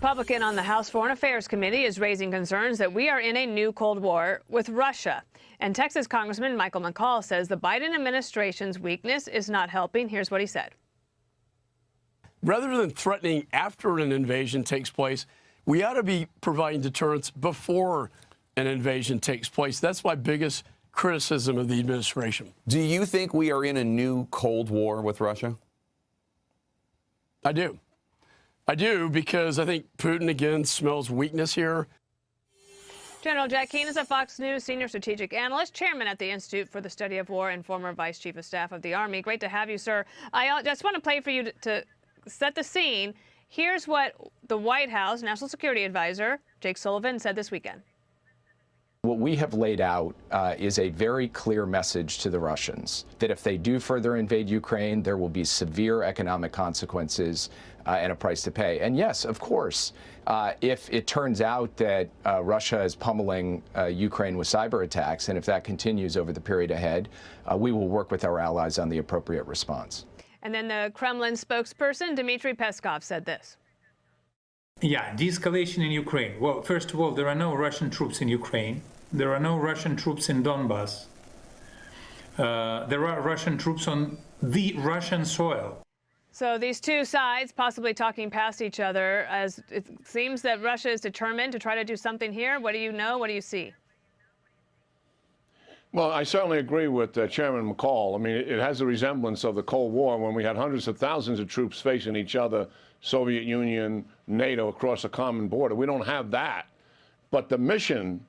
Republican on the House Foreign Affairs Committee is raising concerns that we are in a new Cold War with Russia. And Texas Congressman Michael McCaul says the Biden administration's weakness is not helping. Here's what he said. Rather than threatening after an invasion takes place, we ought to be providing deterrence before an invasion takes place. That's my biggest criticism of the administration. Do you think we are in a new Cold War with Russia? I do. I do, because I think Putin, again, smells weakness here. General Jack Keane is a Fox News senior strategic analyst, chairman at the Institute for the Study of War, and former vice chief of staff of the Army. Great to have you, sir. I just want to play for you to set the scene. Here's what the White House National Security Advisor Jake Sullivan said this weekend. What we have laid out is a very clear message to the Russians that if they do further invade Ukraine, there will be severe economic consequences and a price to pay. And yes, of course, if it turns out that Russia is pummeling Ukraine with cyber attacks, and if that continues over the period ahead, we will work with our allies on the appropriate response. And then the Kremlin spokesperson, Dmitry Peskov, said this. Yeah, de-escalation in Ukraine. Well, first of all, there are no Russian troops in Ukraine. There are no Russian troops in Donbass. There are Russian troops on the Russian soil. So these two sides possibly talking past each other, as it seems that Russia is determined to try to do something here. What do you know? What do you see? Well, I certainly agree with Chairman McCaul. I mean, it has a resemblance of the Cold War when we had hundreds of thousands of troops facing each other, Soviet Union, NATO, across a common border. We don't have that. But the mission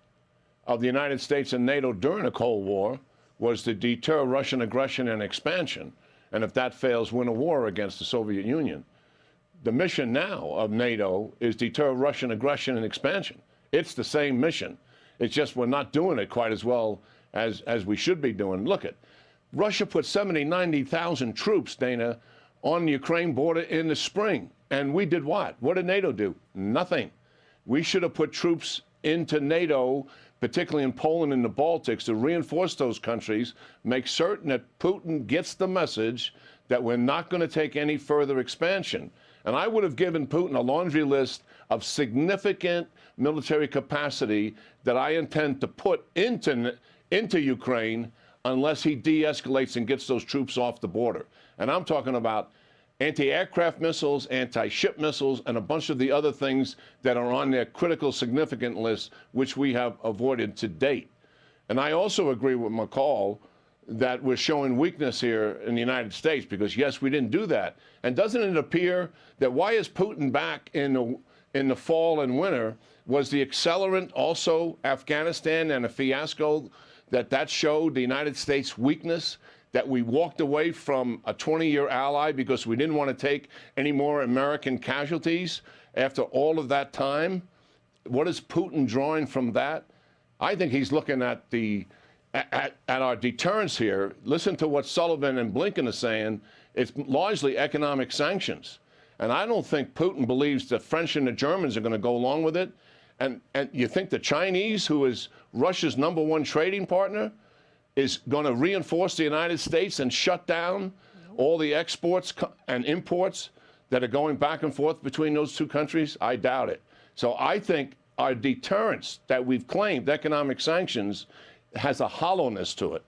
of the United States and NATO during the Cold War was to deter Russian aggression and expansion. And if that fails, win a war against the Soviet Union. The mission now of NATO is deter Russian aggression and expansion. It's the same mission. It's just we're not doing it quite as well as we should be doing. Look at Russia put 70, 90,000 troops, Dana, on the Ukraine border in the spring. And we did what? What did NATO do? Nothing. We should have put troops into NATO, particularly in Poland and the Baltics, to reinforce those countries, make certain that Putin gets the message that we're not going to take any further expansion. And I would have given Putin a laundry list of significant military capacity that I intend to put into Ukraine unless he de-escalates and gets those troops off the border. And I'm talking about anti-aircraft missiles, anti-ship missiles, and a bunch of the other things that are on their critical significant list, which we have avoided to date. And I also agree with McCaul that we're showing weakness here in the United States because, yes, we didn't do that. And doesn't it appear that why is Putin back in the fall and winter? Was the accelerant also Afghanistan and a fiasco that showed the United States weakness, that we walked away from a 20-year ally because we didn't want to take any more American casualties after all of that time? What is Putin drawing from that? I think he's looking at our deterrence here. Listen to what Sullivan and Blinken are saying. It's largely economic sanctions. And I don't think Putin believes the French and the Germans are going to go along with it. And you think the Chinese, who is Russia's #1 trading partner, is going to reinforce the United States and shut down all the exports and imports that are going back and forth between those two countries? I doubt it. So I think our deterrence that we've claimed, economic sanctions, has a hollowness to it.